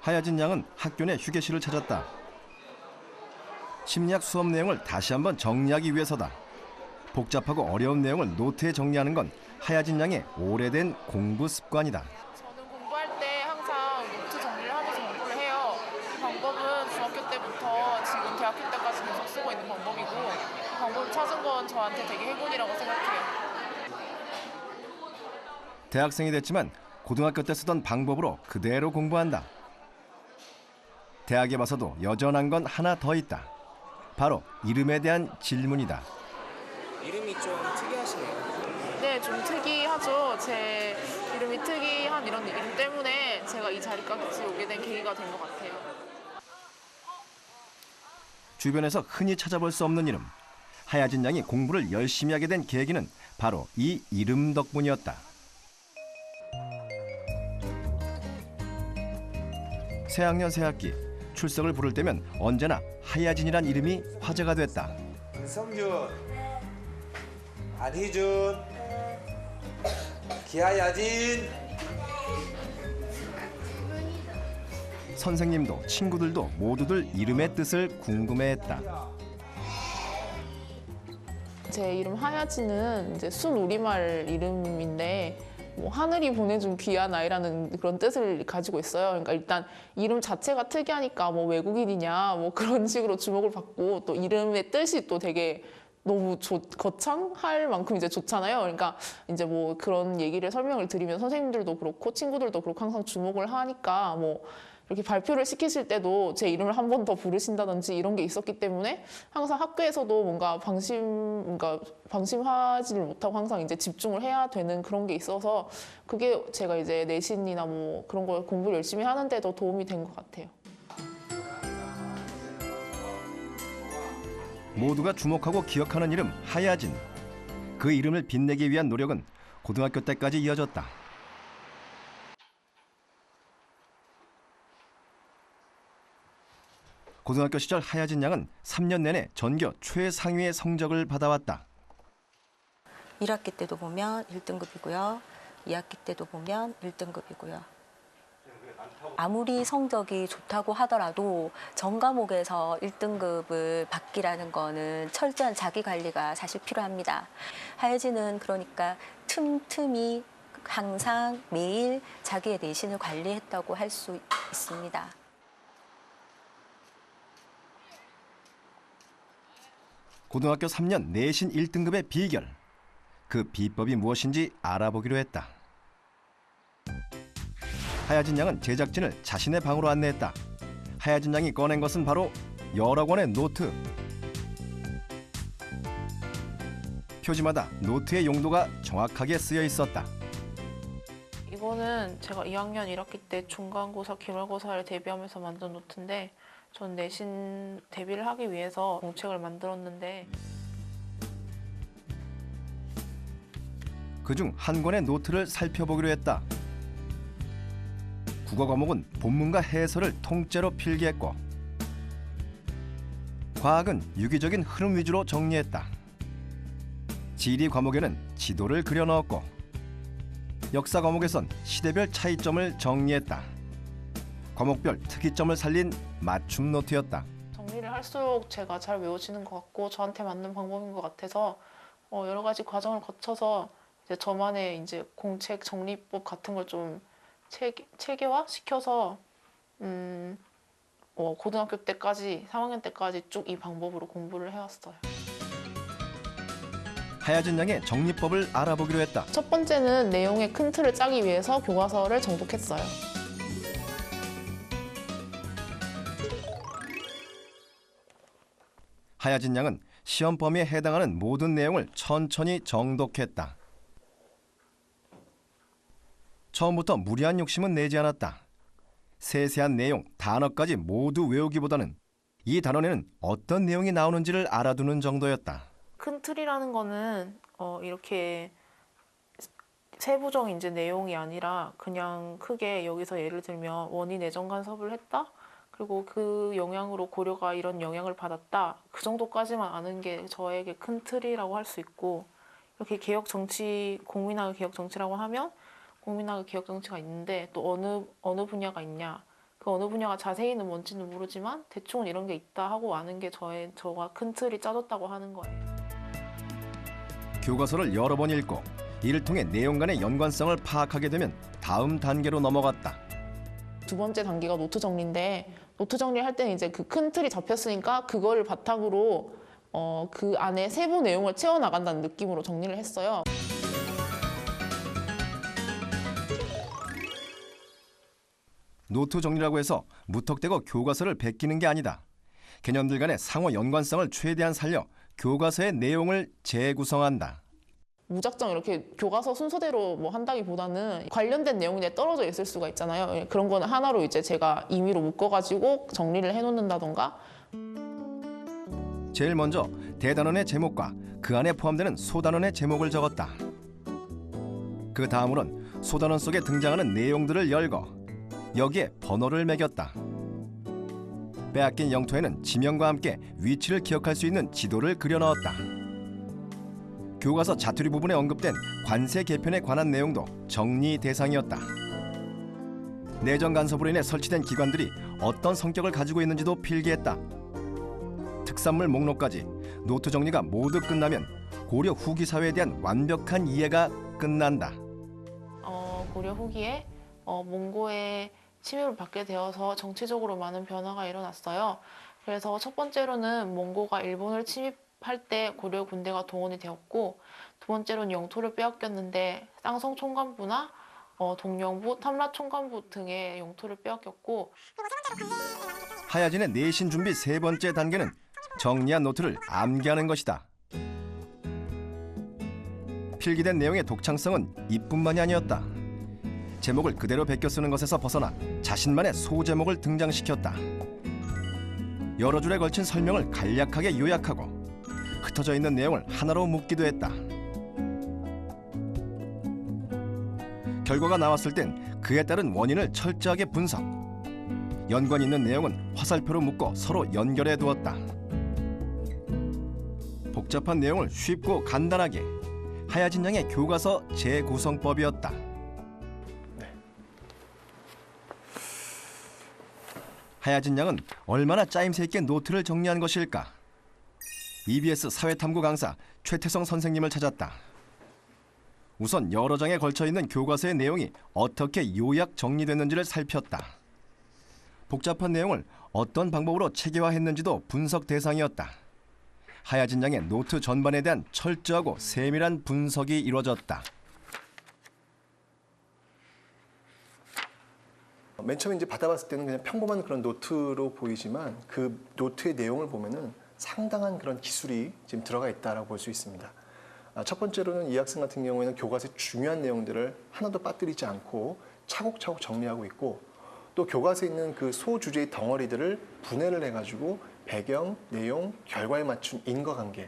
하야진 양은 학교 내 휴게실을 찾았다. 심리학 수업 내용을 다시 한번 정리하기 위해서다. 복잡하고 어려운 내용을 노트에 정리하는 건 하야진 양의 오래된 공부 습관이다. 저는 공부할 때 항상 노트 정리를 하면서 공부를 해요. 이 방법은 중학교 때부터 지금 대학교 때까지 계속 쓰고 있는 방법이고, 이 방법을 찾은 건 저한테 되게 행운이라고 생각해요. 대학생이 됐지만 고등학교 때 쓰던 방법으로 그대로 공부한다. 대학에 와서도 여전한 건 하나 더 있다. 바로 이름에 대한 질문이다. 이름이 좀 특이하시네요. 네, 좀 특이하죠. 제 이름이 특이한 이런 이름 때문에 제가 이 자리까지 오게 된 계기가 된 것 같아요. 주변에서 흔히 찾아볼 수 없는 이름. 하야진 양이 공부를 열심히 하게 된 계기는 바로 이 이름 덕분이었다. 새학년 새학기 출석을 부를 때면 언제나 하야진이란 이름이 화제가 됐다. 성준, 안희준, 기아야진. 선생님도 친구들도 모두들 이름의 뜻을 궁금해했다. 제 이름 하야진은 이제 순우리말 이름인데 뭐 하늘이 보내준 귀한 아이라는 그런 뜻을 가지고 있어요. 그러니까 일단 이름 자체가 특이하니까 뭐 외국인이냐 뭐 그런 식으로 주목을 받고, 또 이름의 뜻이 또 되게 너무 거창할 만큼 이제 좋잖아요. 그러니까 이제 뭐 그런 얘기를 설명을 드리면 선생님들도 그렇고 친구들도 그렇고 항상 주목을 하니까 뭐 이렇게 발표를 시키실 때도 제 이름을 한 번 더 부르신다든지 이런 게 있었기 때문에 항상 학교에서도 뭔가 방심하지를 못하고 항상 이제 집중을 해야 되는 그런 게 있어서, 그게 제가 이제 내신이나 뭐 그런 걸 공부를 열심히 하는데도 도움이 된 것 같아요. 모두가 주목하고 기억하는 이름 하야진. 그 이름을 빛내기 위한 노력은 고등학교 때까지 이어졌다. 고등학교 시절 하야진 양은 3년 내내 전교 최상위의 성적을 받아왔다. 1학기 때도 보면 1등급이고요. 2학기 때도 보면 1등급이고요. 아무리 성적이 좋다고 하더라도 전 과목에서 1등급을 받기라는 거는 철저한 자기 관리가 사실 필요합니다. 하야진은 그러니까 틈틈이 항상 매일 자기의 내신을 관리했다고 할 수 있습니다. 고등학교 3년 내신 1등급의 비결. 그 비법이 무엇인지 알아보기로 했다. 하야진 양은 제작진을 자신의 방으로 안내했다. 하야진 양이 꺼낸 것은 바로 여러 권의 노트. 표지마다 노트의 용도가 정확하게 쓰여 있었다. 이거는 제가 2학년 1학기 때 중간고사, 기말고사를 대비하면서 만든 노트인데, 전 내신 대비를 하기 위해서 공책을 만들었는데, 그중 한 권의 노트를 살펴보기로 했다. 국어 과목은 본문과 해설을 통째로 필기했고, 과학은 유기적인 흐름 위주로 정리했다. 지리 과목에는 지도를 그려 넣었고, 역사 과목에선 시대별 차이점을 정리했다. 과목별 특이점을 살린 맞춤 노트였다. 정리를 할수록 제가 잘 외워지는 것 같고 저한테 맞는 방법인 것 같아서 여러 가지 과정을 거쳐서 이제 저만의 이제 공책 정리법 같은 걸 좀 체계화 시켜서 고등학교 때까지 3학년 때까지 쭉 이 방법으로 공부를 해왔어요. 하야진 양의 정리법을 알아보기로 했다. 첫 번째는 내용의 큰 틀을 짜기 위해서 교과서를 정독했어요. 하야진 양은 시험 범위에 해당하는 모든 내용을 천천히 정독했다. 처음부터 무리한 욕심은 내지 않았다. 세세한 내용, 단어까지 모두 외우기보다는 이 단원에는 어떤 내용이 나오는지를 알아두는 정도였다. 큰 틀이라는 거는 이렇게 세부적인 이제 내용이 아니라 그냥 크게 여기서 예를 들면 원이 내정 간섭을 했다? 그리고 그 영향으로 고려가 이런 영향을 받았다. 그 정도까지만 아는 게 저에게 큰 틀이라고 할 수 있고, 이렇게 개혁 정치, 공민학의 개혁 정치라고 하면 공민학의 개혁 정치가 있는데 또 어느 분야가 있냐. 그 어느 분야가 자세히는 뭔지는 모르지만 대충은 이런 게 있다 하고 아는 게 저가 큰 틀이 짜졌다고 하는 거예요. 교과서를 여러 번 읽고 이를 통해 내용 간의 연관성을 파악하게 되면 다음 단계로 넘어갔다. 두 번째 단계가 노트 정리인데 노트 정리를 할 때는 이제 그 큰 틀이 잡혔으니까 그거를 바탕으로 그 안에 세부 내용을 채워나간다는 느낌으로 정리를 했어요. 노트 정리라고 해서 무턱대고 교과서를 베끼는 게 아니다. 개념들 간의 상호 연관성을 최대한 살려 교과서의 내용을 재구성한다. 무작정 이렇게 교과서 순서대로 뭐 한다기보다는 관련된 내용이 이제 떨어져 있을 수가 있잖아요. 그런 거는 하나로 이제 제가 임의로 묶어가지고 정리를 해놓는다던가. 제일 먼저 대단원의 제목과 그 안에 포함되는 소단원의 제목을 적었다. 그 다음으론 소단원 속에 등장하는 내용들을 열거 여기에 번호를 매겼다. 빼앗긴 영토에는 지명과 함께 위치를 기억할 수 있는 지도를 그려 넣었다. 교과서 자투리 부분에 언급된 관세 개편에 관한 내용도 정리 대상이었다. 내정 간섭으로 인해 설치된 기관들이 어떤 성격을 가지고 있는지도 필기했다. 특산물 목록까지 노트 정리가 모두 끝나면 고려 후기 사회에 대한 완벽한 이해가 끝난다. 고려 후기에 몽고의 침입을 받게 되어서 정치적으로 많은 변화가 일어났어요. 그래서 첫 번째로는 몽고가 일본을 침입할 때 고려 군대가 동원이 되었고, 두 번째로는 영토를 빼앗겼는데 쌍성 총관부나 동령부, 탐라 총관부 등의 영토를 빼앗겼고, 하야진의 내신 준비 세 번째 단계는 정리한 노트를 암기하는 것이다. 필기된 내용의 독창성은 이뿐만이 아니었다. 제목을 그대로 베껴 쓰는 것에서 벗어나 자신만의 소제목을 등장시켰다. 여러 줄에 걸친 설명을 간략하게 요약하고 흩어져 있는 내용을 하나로 묶기도 했다. 결과가 나왔을 땐 그에 따른 원인을 철저하게 분석. 연관 있는 내용은 화살표로 묶어 서로 연결해 두었다. 복잡한 내용을 쉽고 간단하게 하야진 양의 교과서 재구성법이었다. 하야진 양은 얼마나 짜임새 있게 노트를 정리한 것일까? EBS 사회탐구 강사 최태성 선생님을 찾았다. 우선 여러 장에 걸쳐 있는 교과서의 내용이 어떻게 요약 정리됐는지를 살폈다. 복잡한 내용을 어떤 방법으로 체계화했는지도 분석 대상이었다. 하야진 양의 노트 전반에 대한 철저하고 세밀한 분석이 이루어졌다. 맨 처음에 이제 받아봤을 때는 그냥 평범한 그런 노트로 보이지만 그 노트의 내용을 보면은 상당한 그런 기술이 지금 들어가 있다라고 볼 수 있습니다. 첫 번째로는 이 학생 같은 경우에는 교과서의 중요한 내용들을 하나도 빠뜨리지 않고 차곡차곡 정리하고 있고, 또 교과서에 있는 그 소주제의 덩어리들을 분해를 해가지고 배경, 내용, 결과에 맞춘 인과관계에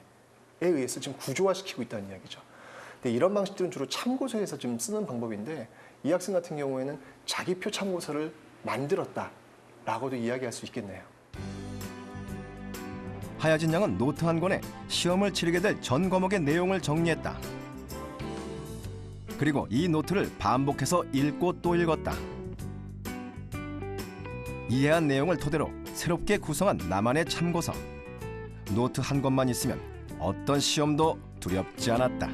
의해서 지금 구조화시키고 있다는 이야기죠. 근데 이런 방식들은 주로 참고서에서 지금 쓰는 방법인데, 이 학생 같은 경우에는 자기표 참고서를 만들었다라고도 이야기할 수 있겠네요. 하야진 양은 노트 한 권에 시험을 치르게 될 전 과목의 내용을 정리했다. 그리고 이 노트를 반복해서 읽고 또 읽었다. 이해한 내용을 토대로 새롭게 구성한 나만의 참고서. 노트 한 권만 있으면 어떤 시험도 두렵지 않았다.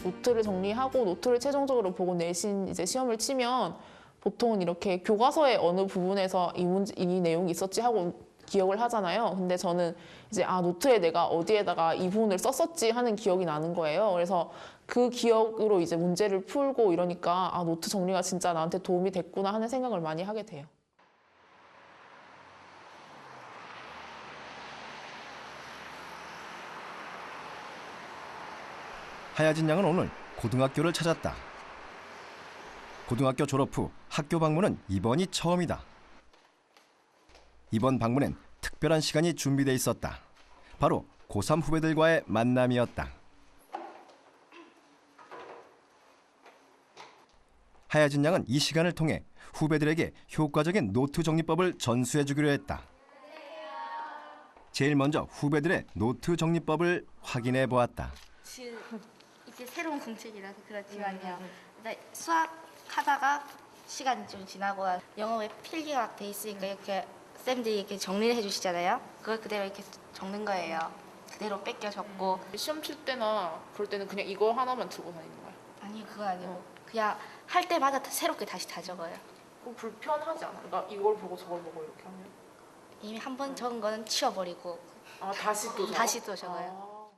노트를 정리하고 노트를 최종적으로 보고 내신 이제 시험을 치면 보통은 이렇게 교과서의 어느 부분에서 이 내용이 있었지 하고 기억을 하잖아요. 근데 저는 이제 노트에 내가 어디에다가 이 부분을 썼었지 하는 기억이 나는 거예요. 그래서 그 기억으로 이제 문제를 풀고 이러니까 노트 정리가 진짜 나한테 도움이 됐구나 하는 생각을 많이 하게 돼요. 하야진 양은 오늘 고등학교를 찾았다. 고등학교 졸업 후 학교 방문은 이번이 처음이다. 이번 방문엔 특별한 시간이 준비돼 있었다. 바로 고3 후배들과의 만남이었다. 하야진 양은 이 시간을 통해 후배들에게 효과적인 노트 정리법을 전수해주기로 했다. 제일 먼저 후배들의 노트 정리법을 확인해 보았다. 이게 새로운 공책이라서 그렇지만요. 수학 하다가 시간이 좀 지나고 영어에 필기가 돼 있으니까 이렇게 쌤들이 이렇게 정리를 해주시잖아요. 그걸 그대로 이렇게 적는 거예요. 그대로 뺏겨 적고. 시험 칠 때나 그럴 때는 그냥 이거 하나만 들고 다니는 거야. 아니 그거 아니고 그냥 할 때마다 새롭게 다시 다 적어요. 그럼 불편하지 않아? 그러니까 이걸 보고 저걸 보고 이렇게 하면? 이미 한 번 적은 거는 치워버리고 아 다시 또 적어? 다시 또 적어요.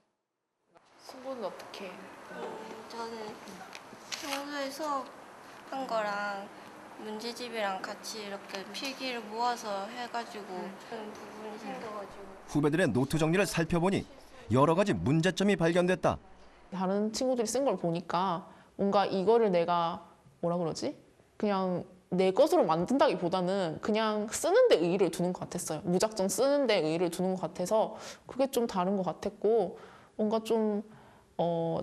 승부는 어떻게 해? 저는 평소에 수업한 거랑 문제집이랑 같이 이렇게 필기를 모아서 해가지고 그런 부분이 생겨가지고 후배들의 노트 정리를 살펴보니 여러 가지 문제점이 발견됐다. 다른 친구들이 쓴 걸 보니까 뭔가 이거를 내가 뭐라 그러지? 그냥 내 것으로 만든다기보다는 그냥 쓰는 데 의의를 두는 것 같았어요. 무작정 쓰는 데 의의를 두는 것 같아서 그게 좀 다른 것 같았고 뭔가 좀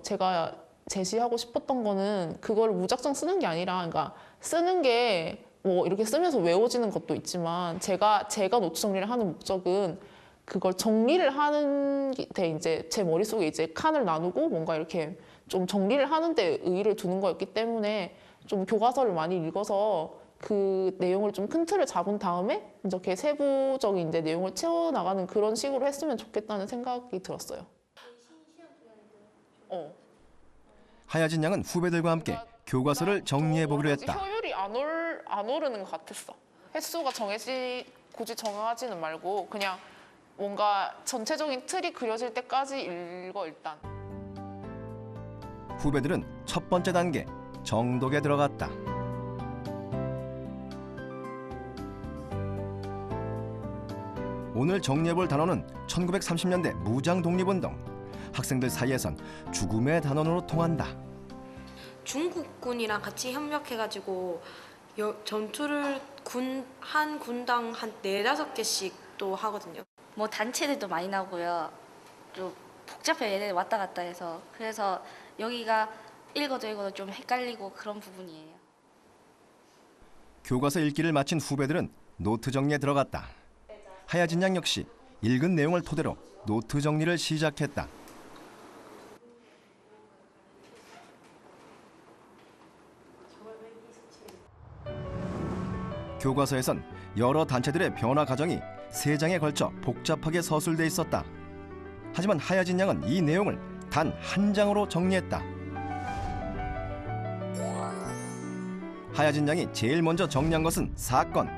제가 제시하고 싶었던 거는 그걸 무작정 쓰는 게 아니라 그러니까 쓰는 게 뭐 이렇게 쓰면서 외워지는 것도 있지만 제가 노트 정리를 하는 목적은 그걸 정리를 하는 데 이제 제 머릿속에 이제 칸을 나누고 뭔가 이렇게 좀 정리를 하는 데 의의를 두는 거였기 때문에 좀 교과서를 많이 읽어서 그 내용을 좀 큰 틀을 잡은 다음에 이렇게 세부적인 이제 내용을 채워나가는 그런 식으로 했으면 좋겠다는 생각이 들었어요. 하야진 양은 후배들과 함께 교과서를 정리해 보기로 했다. 효율이 안 오르는 것 같았어. 횟수가 굳이 정하지는 말고 그냥 뭔가 전체적인 틀이 그려질 때까지 읽어 일단. 후배들은 첫 번째 단계 정독에 들어갔다. 오늘 정리해볼 단어는 1930년대 무장 독립운동. 학생들 사이에선 죽음의 단원으로 통한다. 중국군이랑 같이 협력해가지고 전투를 한 군당 한 4-5개씩 또 하거든요. 뭐 단체들도 많이 나오고요. 좀 복잡해요. 얘네 왔다 갔다 해서. 그래서 여기가 읽어도 좀 헷갈리고 그런 부분이에요. 교과서 읽기를 마친 후배들은 노트 정리에 들어갔다. 하야진 양 역시 읽은 내용을 토대로 노트 정리를 시작했다. 교과서에선 여러 단체들의 변화 과정이 3장에 걸쳐 복잡하게 서술돼 있었다. 하지만 하야진 양은 이 내용을 단 한 장으로 정리했다. 하야진 양이 제일 먼저 정리한 것은 사건.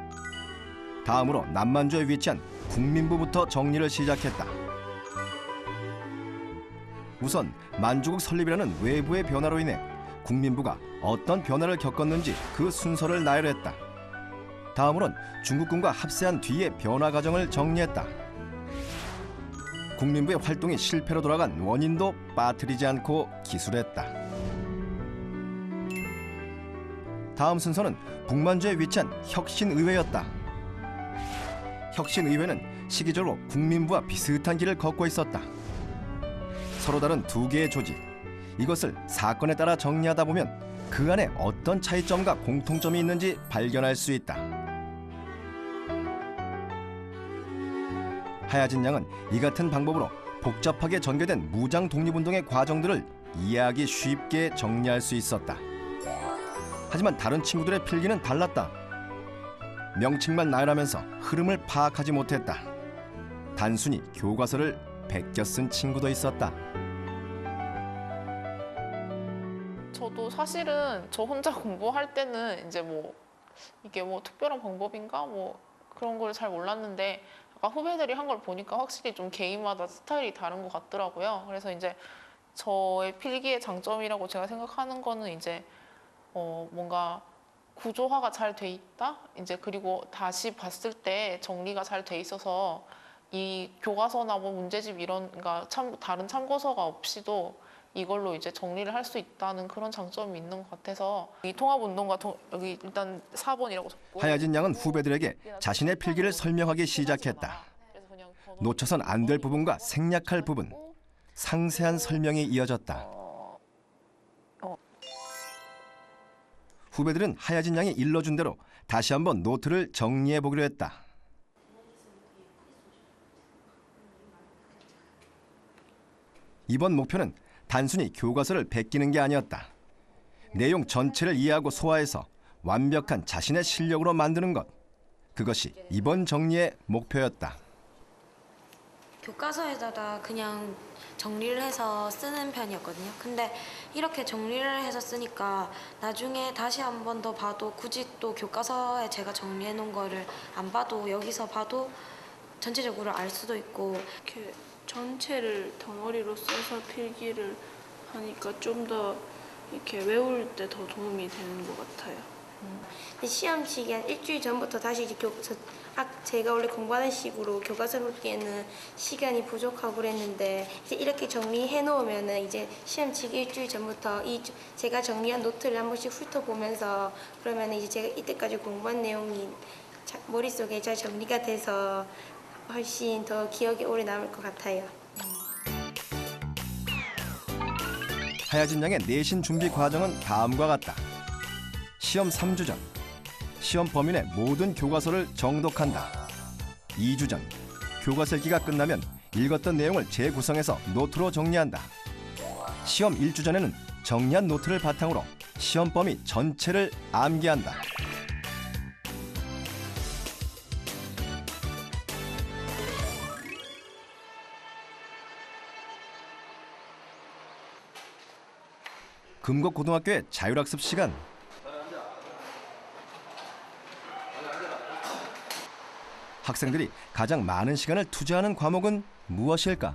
다음으로 남만주에 위치한 국민부부터 정리를 시작했다. 우선 만주국 설립이라는 외부의 변화로 인해 국민부가 어떤 변화를 겪었는지 그 순서를 나열했다. 다음으론 중국군과 합세한 뒤의 변화 과정을 정리했다. 국민부의 활동이 실패로 돌아간 원인도 빠뜨리지 않고 기술했다. 다음 순서는 북만주에 위치한 혁신의회였다. 혁신의회는 시기적으로 국민부와 비슷한 길을 걷고 있었다. 서로 다른 2개의 조직, 이것을 사건에 따라 정리하다 보면 그 안에 어떤 차이점과 공통점이 있는지 발견할 수 있다. 하야진 양은 이 같은 방법으로 복잡하게 전개된 무장 독립운동의 과정들을 이해하기 쉽게 정리할 수 있었다. 하지만 다른 친구들의 필기는 달랐다. 명칭만 나열하면서 흐름을 파악하지 못했다. 단순히 교과서를 베껴 쓴 친구도 있었다. 저도 사실은 저 혼자 공부할 때는 이제 뭐 이게 뭐 특별한 방법인가 뭐 그런 걸 잘 몰랐는데 아까 후배들이 한 걸 보니까 확실히 좀 개인마다 스타일이 다른 것 같더라고요. 그래서 이제 저의 필기의 장점이라고 제가 생각하는 거는 이제 뭔가 구조화가 잘 돼 있다. 이제 그리고 다시 봤을 때 정리가 잘 돼 있어서 이 교과서나 뭐 문제집 이런 그러니까 다른 참고서가 없이도 이걸로 이제 정리를 할 수 있다는 그런 장점이 있는 것 같아서 이 통합운동과 여기 일단 4번이라고 적고 하야진 양은 후배들에게 자신의 필기를 설명하기 시작했다. 놓쳐선 안 될 부분과 생략할 부분, 상세한 설명이 이어졌다. 후배들은 하야진 양이 일러준 대로 다시 한번 노트를 정리해 보기로 했다. 이번 목표는 단순히 교과서를 베끼는 게 아니었다. 내용 전체를 이해하고 소화해서 완벽한 자신의 실력으로 만드는 것. 그것이 이번 정리의 목표였다. 교과서에다가 그냥 정리를 해서 쓰는 편이었거든요. 근데 이렇게 정리를 해서 쓰니까 나중에 다시 한 번 더 봐도 굳이 또 교과서에 제가 정리해 놓은 거를 안 봐도 여기서 봐도 전체적으로 알 수도 있고 이렇게 전체를 덩어리로 써서 필기를 하니까 좀 더 이렇게 외울 때 더 도움이 되는 것 같아요. 시험 치기 한 일주일 전부터 다시 이제 제가 원래 공부하는 식으로 교과서를 읽기에는 시간이 부족하고 그랬는데 이제 이렇게 정리해 놓으면은 이제 시험 치기 일주일 전부터 제가 정리한 노트를 한 번씩 훑어보면서 그러면 이제 제가 이때까지 공부한 내용이 머릿속에 잘 정리가 돼서 훨씬 더 기억에 오래 남을 것 같아요. 하야진 양의 내신 준비 과정은 다음과 같다. 시험 3주 전, 시험 범인의 모든 교과서를 정독한다. 2주 전, 교과서 읽기가 끝나면 읽었던 내용을 재구성해서 노트로 정리한다. 시험 1주 전에는 정리한 노트를 바탕으로 시험 범위 전체를 암기한다. 금곡고등학교의 자율학습 시간. 학생들이 가장 많은 시간을 투자하는 과목은 무엇일까?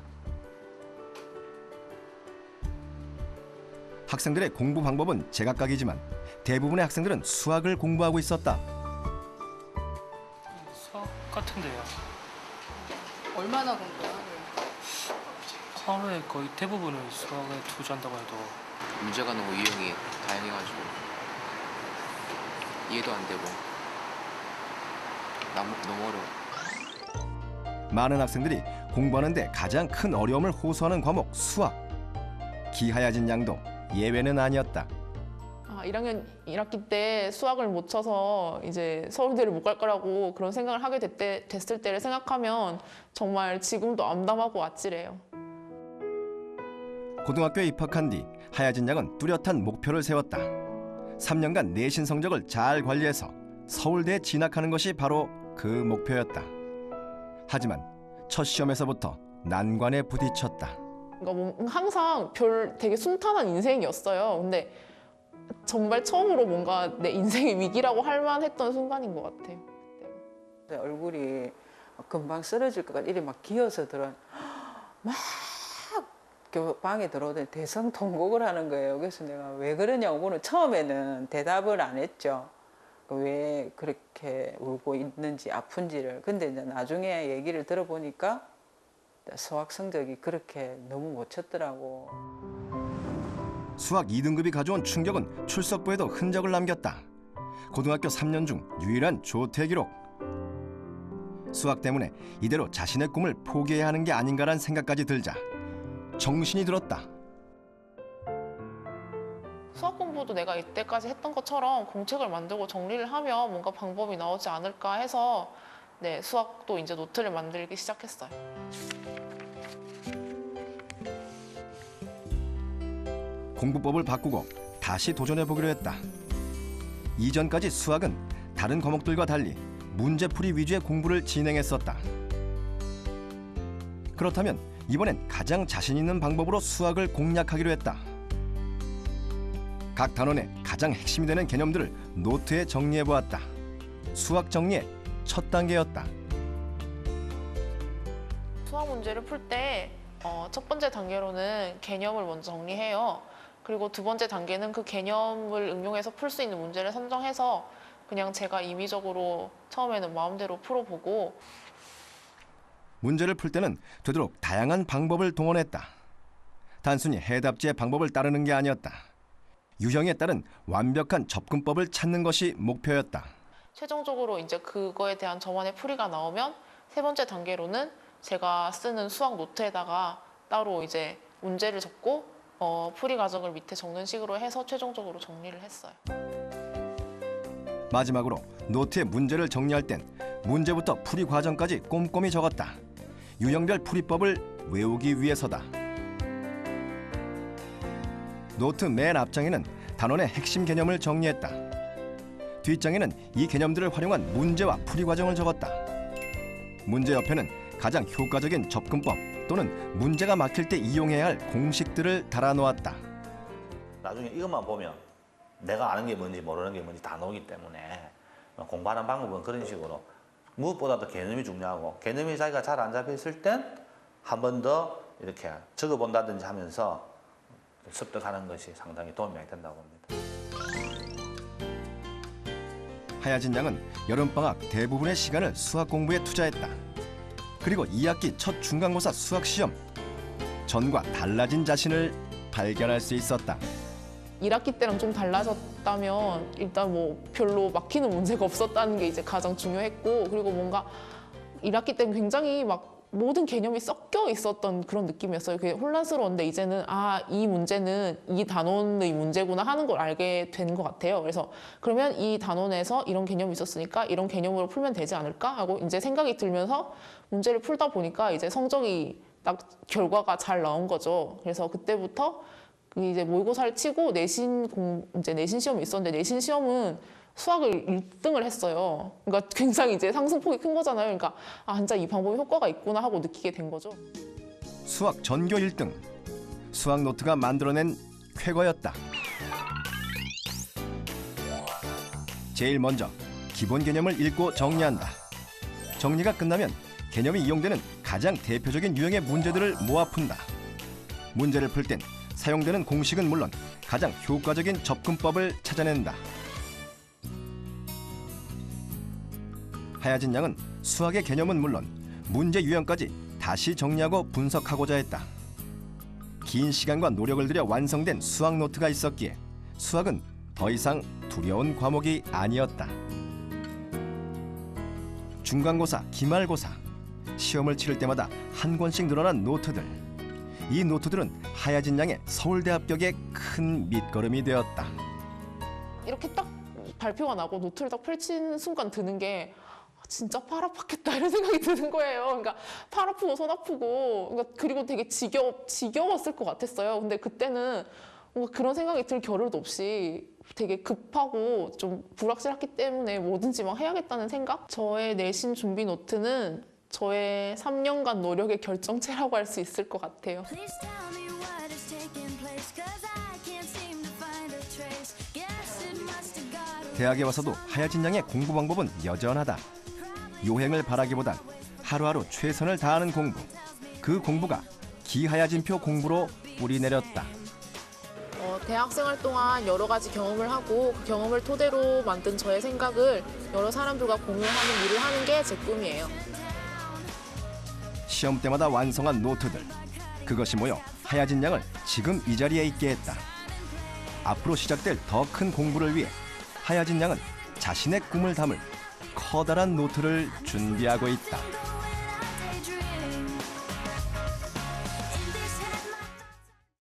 학생들의 공부 방법은 제각각이지만 대부분의 학생들은 수학을 공부하고 있었다. 수학 같은데요. 얼마나 공부해요? 하루에 거의 대부분을 수학에 투자한다고 해도 문제가 너무 유형이 다양해가지고 이해도 안 되고 너무 어려워. 많은 학생들이 공부하는데 가장 큰 어려움을 호소하는 과목 수학. 기하야진 양도 예외는 아니었다. 1학년 1학기 때 수학을 못 쳐서 이제 서울대를 못 갈 거라고 그런 생각을 하게 됐을 때를 생각하면 정말 지금도 암담하고 아찔해요. 고등학교에 입학한 뒤 하야진 양은 뚜렷한 목표를 세웠다. 3년간 내신 성적을 잘 관리해서 서울대에 진학하는 것이 바로 그 목표였다. 하지만 첫 시험에서부터 난관에 부딪혔다. 그러니까 항상 되게 순탄한 인생이었어요. 근데 정말 처음으로 뭔가 내 인생의 위기라고 할 만했던 순간인 것 같아요. 얼굴이 금방 쓰러질 것 같아. 이래 막 기어서 막 방에 들어오더니 대성통곡을 하는 거예요. 그래서 내가 왜 그러냐고 물은 처음에는 대답을 안 했죠. 왜 그렇게 울고 있는지 아픈지를. 근데 이제 나중에 얘기를 들어보니까 수학 성적이 그렇게 너무 못 쳤더라고. 수학 2등급이 가져온 충격은 출석부에도 흔적을 남겼다. 고등학교 3년 중 유일한 조퇴 기록. 수학 때문에 이대로 자신의 꿈을 포기해야 하는 게 아닌가란 생각까지 들자 정신이 들었다. 수학 공부도 내가 이때까지 했던 것처럼 공책을 만들고 정리를 하면 뭔가 방법이 나오지 않을까 해서 수학도 이제 노트를 만들기 시작했어요. 공부법을 바꾸고 다시 도전해보기로 했다. 이전까지 수학은 다른 과목들과 달리 문제풀이 위주의 공부를 진행했었다. 그렇다면 이번엔 가장 자신 있는 방법으로 수학을 공략하기로 했다. 각 단원의 가장 핵심이 되는 개념들을 노트에 정리해보았다. 수학 정리의 첫 단계였다. 수학 문제를 풀 때 첫 번째 단계로는 개념을 먼저 정리해요. 그리고 두 번째 단계는 그 개념을 응용해서 풀 수 있는 문제를 선정해서 그냥 제가 임의적으로 처음에는 마음대로 풀어보고 문제를 풀 때는 되도록 다양한 방법을 동원했다. 단순히 해답지의 방법을 따르는 게 아니었다. 유형에 따른 완벽한 접근법을 찾는 것이 목표였다. 최종적으로 이제 그거에 대한 저만의 풀이가 나오면 세 번째 단계로는 제가 쓰는 수학 노트에다가 따로 이제 문제를 적고 풀이 과정을 밑에 적는 식으로 해서 최종적으로 정리를 했어요. 마지막으로 노트에 문제를 정리할 땐 문제부터 풀이 과정까지 꼼꼼히 적었다. 유형별 풀이법을 외우기 위해서다. 노트 맨 앞장에는 단원의 핵심 개념을 정리했다. 뒷장에는 이 개념들을 활용한 문제와 풀이 과정을 적었다. 문제 옆에는 가장 효과적인 접근법 또는 문제가 막힐 때 이용해야 할 공식들을 달아놓았다. 나중에 이것만 보면 내가 아는 게 뭔지 모르는 게 뭔지 다 나오기 때문에 공부하는 방법은 그런 식으로 무엇보다도 개념이 중요하고 개념이 자기가 잘 안 잡혔을 땐 한 번 더 이렇게 적어본다든지 하면서 습득하는 것이 상당히 도움이 많이 된다고 봅니다. 하야진 양은 여름방학 대부분의 시간을 수학 공부에 투자했다. 그리고 2학기 첫 중간고사 수학 시험, 전과 달라진 자신을 발견할 수 있었다. 1학기 때랑 좀 달라졌다면 일단 뭐 별로 막히는 문제가 없었다는 게 이제 가장 중요했고, 그리고 뭔가 1학기 때는 굉장히 막 모든 개념이 섞여 있었던 그런 느낌이었어요. 그게 혼란스러운데 이제는 이 문제는 이 단원의 문제구나 하는 걸 알게 된 것 같아요. 그래서 그러면 이 단원에서 이런 개념이 있었으니까 이런 개념으로 풀면 되지 않을까 하고 이제 생각이 들면서 문제를 풀다 보니까 이제 성적이 딱 결과가 잘 나온 거죠. 그래서 그때부터 이제 모의고사를 치고 내신 시험이 있었는데 내신 시험은 수학을 1등을 했어요. 그러니까 굉장히 이제 상승폭이 큰 거잖아요. 그러니까 진짜 이 방법이 효과가 있구나 하고 느끼게 된 거죠. 수학 전교 1등. 수학 노트가 만들어낸 쾌거였다. 제일 먼저 기본 개념을 읽고 정리한다. 정리가 끝나면 개념이 이용되는 가장 대표적인 유형의 문제들을 모아 푼다. 문제를 풀 땐 사용되는 공식은 물론 가장 효과적인 접근법을 찾아낸다. 하야진 양은 수학의 개념은 물론 문제 유형까지 다시 정리하고 분석하고자 했다. 긴 시간과 노력을 들여 완성된 수학 노트가 있었기에 수학은 더 이상 두려운 과목이 아니었다. 중간고사, 기말고사, 시험을 치를 때마다 한 권씩 늘어난 노트들. 이 노트들은 하야진 양의 서울대 합격에 큰 밑거름이 되었다. 이렇게 딱 발표가 나고 노트를 딱 펼친 순간 드는 게 진짜 팔 아팠겠다 이런 생각이 드는 거예요. 그러니까 팔 아프고 손 아프고 그리고 되게 지겨웠을 것 같았어요. 근데 그때는 뭔가 그런 생각이 들 겨를도 없이 되게 급하고 좀 불확실했기 때문에 뭐든지 막 해야겠다는 생각? 저의 내신 준비 노트는 저의 3년간 노력의 결정체라고 할 수 있을 것 같아요. 대학에 와서도 하야진 양의 공부 방법은 여전하다. 요행을 바라기보단 하루하루 최선을 다하는 공부. 그 공부가 기하야진표 공부로 뿌리내렸다. 대학생활 동안 여러 가지 경험을 하고 그 경험을 토대로 만든 저의 생각을 여러 사람들과 공유하는 일을 하는 게 제 꿈이에요. 시험 때마다 완성한 노트들. 그것이 모여 하야진 양을 지금 이 자리에 있게 했다. 앞으로 시작될 더 큰 공부를 위해 하야진 양은 자신의 꿈을 담을 커다란 노트를 준비하고 있다.